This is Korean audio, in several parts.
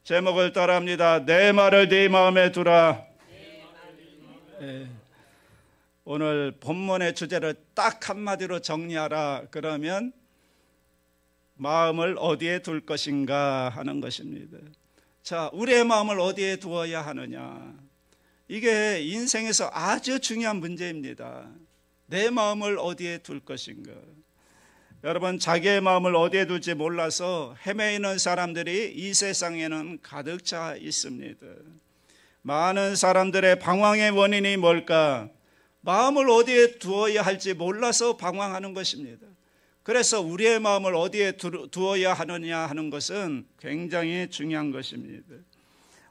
제목을 따라합니다. 내 말을 네 마음에 두라. 오늘 본문의 주제를 딱 한마디로 정리하라 그러면 마음을 어디에 둘 것인가 하는 것입니다. 자, 우리의 마음을 어디에 두어야 하느냐, 이게 인생에서 아주 중요한 문제입니다. 내 마음을 어디에 둘 것인가. 여러분, 자기의 마음을 어디에 둘지 몰라서 헤매이는 사람들이 이 세상에는 가득 차 있습니다. 많은 사람들의 방황의 원인이 뭘까? 마음을 어디에 두어야 할지 몰라서 방황하는 것입니다. 그래서 우리의 마음을 어디에 두어야 하느냐 하는 것은 굉장히 중요한 것입니다.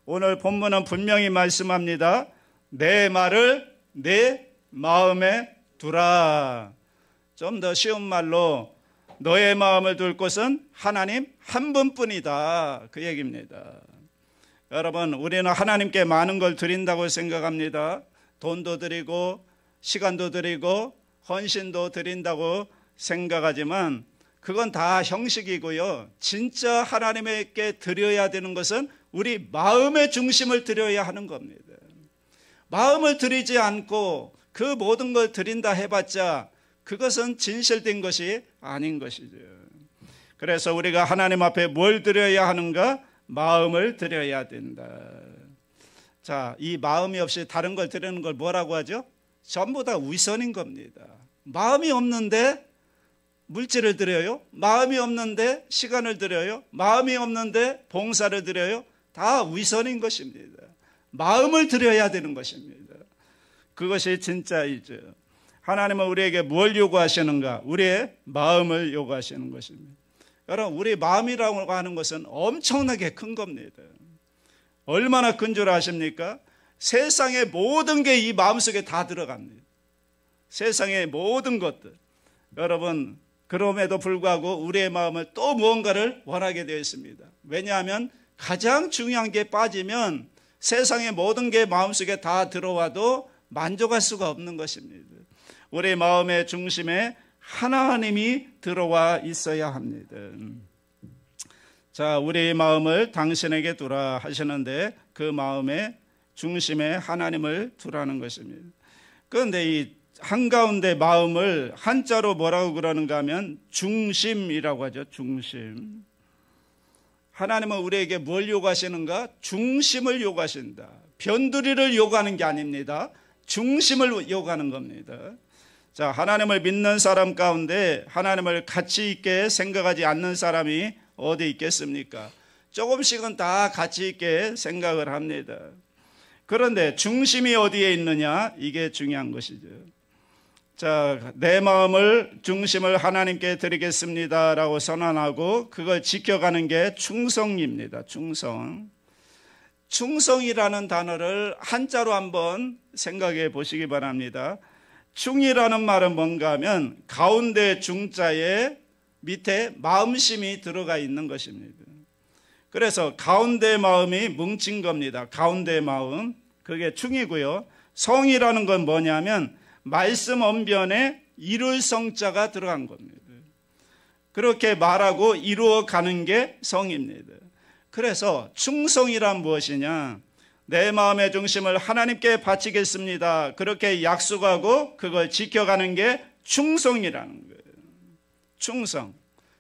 오늘 본문은 분명히 말씀합니다. 내 말을 내 마음에 두라. 좀 더 쉬운 말로 너의 마음을 둘 곳은 하나님 한 분뿐이다, 그 얘기입니다. 여러분, 우리는 하나님께 많은 걸 드린다고 생각합니다. 돈도 드리고 시간도 드리고 헌신도 드린다고 생각하지만 그건 다 형식이고요. 진짜 하나님께 드려야 되는 것은 우리 마음의 중심을 드려야 하는 겁니다. 마음을 드리지 않고 그 모든 걸 드린다 해봤자 그것은 진실된 것이 아닌 것이죠. 그래서 우리가 하나님 앞에 뭘 드려야 하는가? 마음을 드려야 된다. 자, 이 마음이 없이 다른 걸 드리는 걸 뭐라고 하죠? 전부 다 위선인 겁니다. 마음이 없는데 물질을 드려요? 마음이 없는데 시간을 드려요? 마음이 없는데 봉사를 드려요? 다 위선인 것입니다. 마음을 드려야 되는 것입니다. 그것이 진짜이죠. 하나님은 우리에게 뭘 요구하시는가? 우리의 마음을 요구하시는 것입니다. 여러분, 우리 마음이라고 하는 것은 엄청나게 큰 겁니다. 얼마나 큰 줄 아십니까? 세상의 모든 게 이 마음속에 다 들어갑니다. 세상의 모든 것들. 여러분, 그럼에도 불구하고 우리의 마음을 또 무언가를 원하게 되어 있습니다. 왜냐하면 가장 중요한 게 빠지면 세상의 모든 게 마음속에 다 들어와도 만족할 수가 없는 것입니다. 우리 마음의 중심에 하나님이 들어와 있어야 합니다. 자, 우리 마음을 당신에게 두라 하시는데 그 마음의 중심에 하나님을 두라는 것입니다. 그런데 이 한가운데 마음을 한자로 뭐라고 그러는가 하면 중심이라고 하죠. 중심. 하나님은 우리에게 뭘 요구하시는가? 중심을 요구하신다. 변두리를 요구하는 게 아닙니다. 중심을 요구하는 겁니다. 자, 하나님을 믿는 사람 가운데 하나님을 가치 있게 생각하지 않는 사람이 어디 있겠습니까? 조금씩은 다 가치 있게 생각을 합니다. 그런데 중심이 어디에 있느냐? 이게 중요한 것이죠. 자, 내 마음을 중심을 하나님께 드리겠습니다 라고 선언하고 그걸 지켜가는 게 충성입니다. 충성. 충성이라는 단어를 한자로 한번 생각해 보시기 바랍니다. 충이라는 말은 뭔가 하면 가운데 중자에 밑에 마음심이 들어가 있는 것입니다. 그래서 가운데 마음이 뭉친 겁니다. 가운데 마음, 그게 충이고요. 성이라는 건 뭐냐면 말씀 언변에 이룰 성자가 들어간 겁니다. 그렇게 말하고 이루어가는 게 성입니다. 그래서 충성이란 무엇이냐? 내 마음의 중심을 하나님께 바치겠습니다. 그렇게 약속하고 그걸 지켜가는 게 충성이라는 거예요. 충성.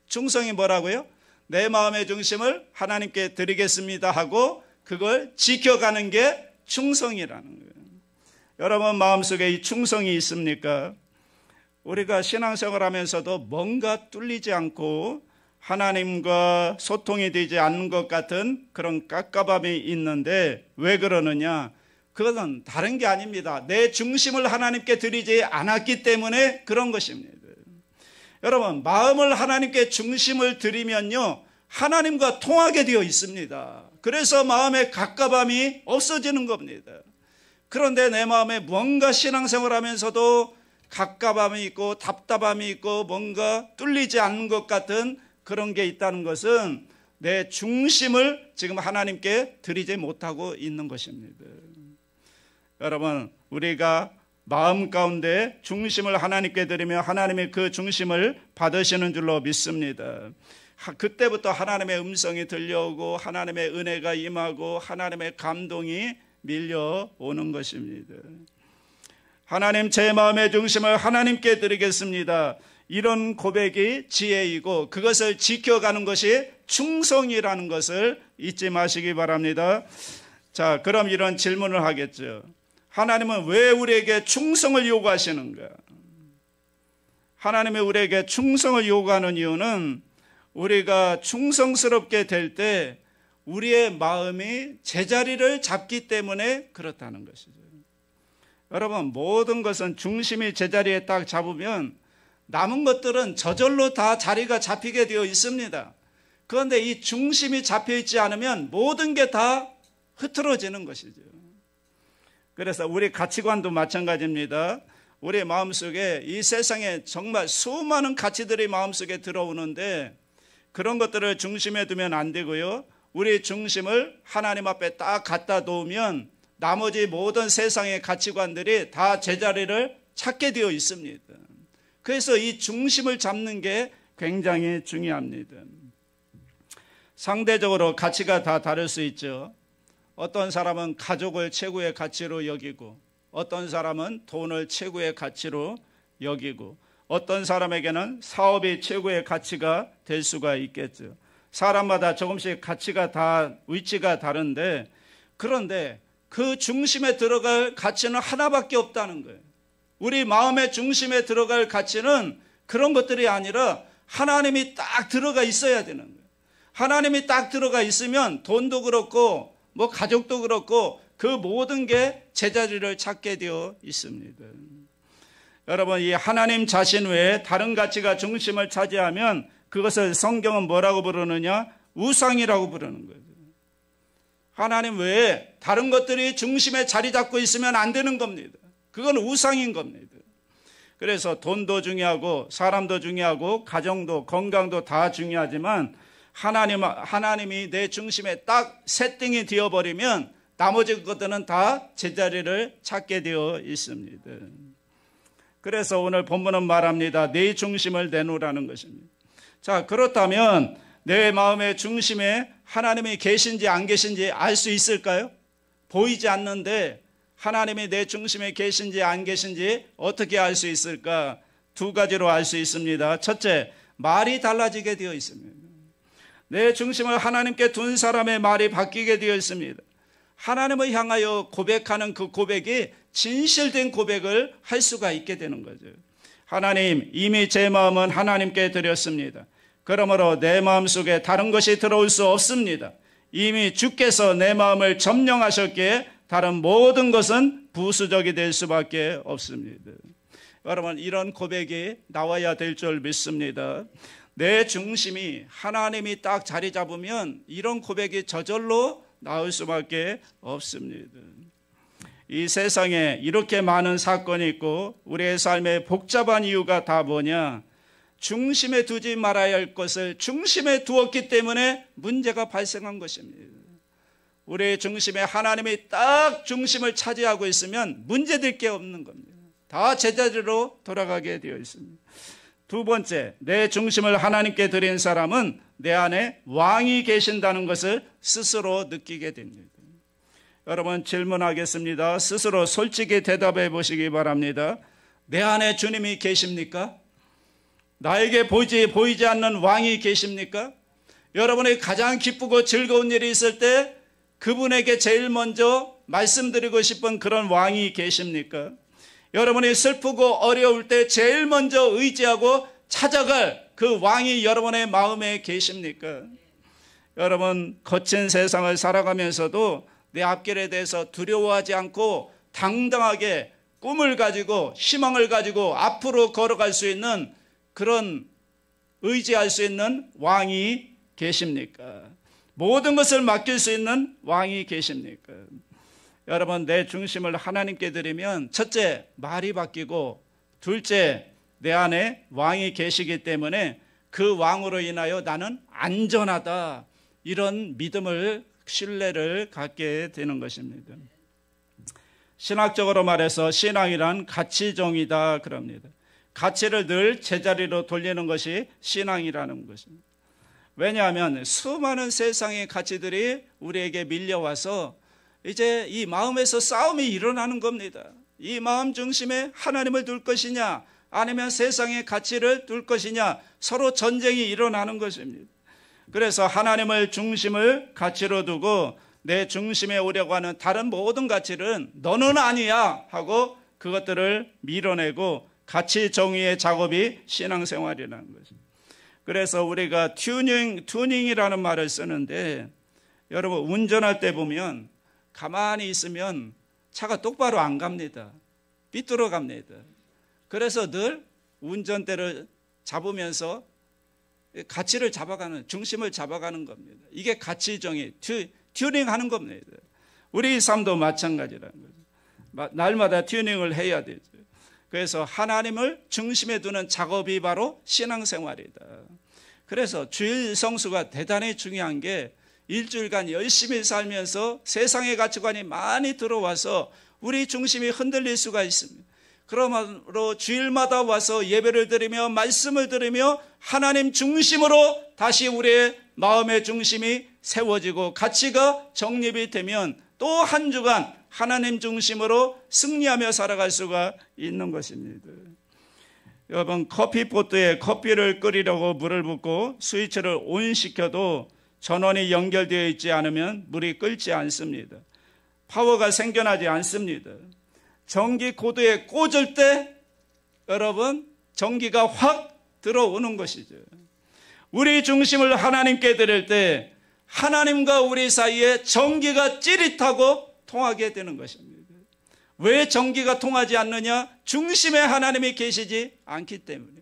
충성이 뭐라고요? 내 마음의 중심을 하나님께 드리겠습니다 하고 그걸 지켜가는 게 충성이라는 거예요. 여러분 마음속에 이 충성이 있습니까? 우리가 신앙생활 하면서도 뭔가 뚫리지 않고 하나님과 소통이 되지 않는 것 같은 그런 깝깝함이 있는데 왜 그러느냐? 그것은 다른 게 아닙니다. 내 중심을 하나님께 드리지 않았기 때문에 그런 것입니다. 여러분, 마음을 하나님께 중심을 드리면요, 하나님과 통하게 되어 있습니다. 그래서 마음의 갑갑함이 없어지는 겁니다. 그런데 내 마음에 뭔가 신앙생활 하면서도 갑갑함이 있고 답답함이 있고 뭔가 뚫리지 않는 것 같은 그런 게 있다는 것은 내 중심을 지금 하나님께 드리지 못하고 있는 것입니다. 여러분, 우리가 마음 가운데 중심을 하나님께 드리며 하나님의 그 중심을 받으시는 줄로 믿습니다. 그때부터 하나님의 음성이 들려오고 하나님의 은혜가 임하고 하나님의 감동이 밀려오는 것입니다. 하나님, 제 마음의 중심을 하나님께 드리겠습니다. 이런 고백이 지혜이고 그것을 지켜가는 것이 충성이라는 것을 잊지 마시기 바랍니다. 자, 그럼 이런 질문을 하겠죠. 하나님은 왜 우리에게 충성을 요구하시는가? 하나님이 우리에게 충성을 요구하는 이유는 우리가 충성스럽게 될 때 우리의 마음이 제자리를 잡기 때문에 그렇다는 것이죠. 여러분, 모든 것은 중심이 제자리에 딱 잡으면 남은 것들은 저절로 다 자리가 잡히게 되어 있습니다. 그런데 이 중심이 잡혀 있지 않으면 모든 게 다 흐트러지는 것이죠. 그래서 우리 가치관도 마찬가지입니다. 우리 마음속에 이 세상에 정말 수많은 가치들이 마음속에 들어오는데 그런 것들을 중심에 두면 안 되고요. 우리 중심을 하나님 앞에 딱 갖다 놓으면 나머지 모든 세상의 가치관들이 다 제자리를 찾게 되어 있습니다. 그래서 이 중심을 잡는 게 굉장히 중요합니다. 상대적으로 가치가 다 다를 수 있죠. 어떤 사람은 가족을 최고의 가치로 여기고 어떤 사람은 돈을 최고의 가치로 여기고 어떤 사람에게는 사업이 최고의 가치가 될 수가 있겠죠. 사람마다 조금씩 가치가 다 위치가 다른데 그런데 그 중심에 들어갈 가치는 하나밖에 없다는 거예요. 우리 마음의 중심에 들어갈 가치는 그런 것들이 아니라 하나님이 딱 들어가 있어야 되는 거예요. 하나님이 딱 들어가 있으면 돈도 그렇고 뭐 가족도 그렇고 그 모든 게 제자리를 찾게 되어 있습니다. 여러분, 이 하나님 자신 외에 다른 가치가 중심을 차지하면 그것을 성경은 뭐라고 부르느냐? 우상이라고 부르는 거예요. 하나님 외에 다른 것들이 중심에 자리 잡고 있으면 안 되는 겁니다. 그건 우상인 겁니다. 그래서 돈도 중요하고 사람도 중요하고 가정도 건강도 다 중요하지만 하나님이 내 중심에 딱 세팅이 되어버리면 나머지 것들은 다 제자리를 찾게 되어 있습니다. 그래서 오늘 본문은 말합니다. 내 중심을 내놓으라는 것입니다. 자, 그렇다면 내 마음의 중심에 하나님이 계신지 안 계신지 알 수 있을까요? 보이지 않는데 하나님이 내 중심에 계신지 안 계신지 어떻게 알 수 있을까? 두 가지로 알 수 있습니다. 첫째, 말이 달라지게 되어 있습니다. 내 중심을 하나님께 둔 사람의 말이 바뀌게 되어 있습니다. 하나님을 향하여 고백하는 그 고백이 진실된 고백을 할 수가 있게 되는 거죠. 하나님, 이미 제 마음은 하나님께 드렸습니다. 그러므로 내 마음속에 다른 것이 들어올 수 없습니다. 이미 주께서 내 마음을 점령하셨기에 다른 모든 것은 부수적이 될 수밖에 없습니다. 여러분, 이런 고백이 나와야 될 줄 믿습니다. 내 중심이 하나님이 딱 자리 잡으면 이런 고백이 저절로 나올 수밖에 없습니다. 이 세상에 이렇게 많은 사건이 있고 우리의 삶에 복잡한 이유가 다 뭐냐? 중심에 두지 말아야 할 것을 중심에 두었기 때문에 문제가 발생한 것입니다. 우리의 중심에 하나님이 딱 중심을 차지하고 있으면 문제될 게 없는 겁니다. 다 제자리로 돌아가게 되어 있습니다. 두 번째, 내 중심을 하나님께 드린 사람은 내 안에 왕이 계신다는 것을 스스로 느끼게 됩니다. 여러분, 질문하겠습니다. 스스로 솔직히 대답해 보시기 바랍니다. 내 안에 주님이 계십니까? 나에게 보이지 않는 왕이 계십니까? 여러분이 가장 기쁘고 즐거운 일이 있을 때 그분에게 제일 먼저 말씀드리고 싶은 그런 왕이 계십니까? 여러분이 슬프고 어려울 때 제일 먼저 의지하고 찾아갈 그 왕이 여러분의 마음에 계십니까? 여러분, 거친 세상을 살아가면서도 내 앞길에 대해서 두려워하지 않고 당당하게 꿈을 가지고 희망을 가지고 앞으로 걸어갈 수 있는 그런 의지할 수 있는 왕이 계십니까? 모든 것을 맡길 수 있는 왕이 계십니까? 여러분, 내 중심을 하나님께 드리면 첫째, 말이 바뀌고 둘째, 내 안에 왕이 계시기 때문에 그 왕으로 인하여 나는 안전하다, 이런 믿음을, 신뢰를 갖게 되는 것입니다. 신학적으로 말해서 신앙이란 가치정의다 그럽니다. 가치를 늘 제자리로 돌리는 것이 신앙이라는 것입니다. 왜냐하면 수많은 세상의 가치들이 우리에게 밀려와서 이제 이 마음에서 싸움이 일어나는 겁니다. 이 마음 중심에 하나님을 둘 것이냐 아니면 세상의 가치를 둘 것이냐, 서로 전쟁이 일어나는 것입니다. 그래서 하나님을 중심을 가치로 두고 내 중심에 오려고 하는 다른 모든 가치는 너는 아니야 하고 그것들을 밀어내고 가치 정의의 작업이 신앙생활이라는 거죠. 그래서 우리가 튜닝이라는 말을 쓰는데, 여러분 운전할 때 보면 가만히 있으면 차가 똑바로 안 갑니다. 삐뚤어 갑니다. 그래서 늘 운전대를 잡으면서 가치를 잡아가는, 중심을 잡아가는 겁니다. 이게 가치 정의, 튜닝하는 겁니다. 우리 삶도 마찬가지라는 거죠. 날마다 튜닝을 해야 되죠. 그래서 하나님을 중심에 두는 작업이 바로 신앙생활이다. 그래서 주일 성수가 대단히 중요한 게, 일주일간 열심히 살면서 세상의 가치관이 많이 들어와서 우리 중심이 흔들릴 수가 있습니다. 그러므로 주일마다 와서 예배를 드리며 말씀을 들으며 하나님 중심으로 다시 우리의 마음의 중심이 세워지고 가치가 정립이 되면 또 한 주간 하나님 중심으로 승리하며 살아갈 수가 있는 것입니다. 여러분, 커피포트에 커피를 끓이려고 물을 붓고 스위치를 온시켜도 전원이 연결되어 있지 않으면 물이 끓지 않습니다. 파워가 생겨나지 않습니다. 전기 코드에 꽂을 때 여러분 전기가 확 들어오는 것이죠. 우리 중심을 하나님께 드릴 때 하나님과 우리 사이에 전기가 찌릿하고 통하게 되는 것입니다. 왜 전기가 통하지 않느냐? 중심에 하나님이 계시지 않기 때문에.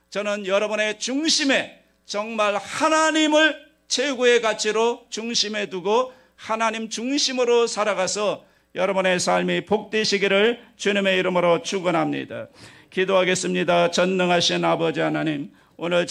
저는 여러분의 중심에 정말 하나님을 최고의 가치로 중심에 두고 하나님 중심으로 살아가서 여러분의 삶이 복되시기를 주님의 이름으로 축원합니다. 기도하겠습니다. 전능하신 아버지 하나님, 오늘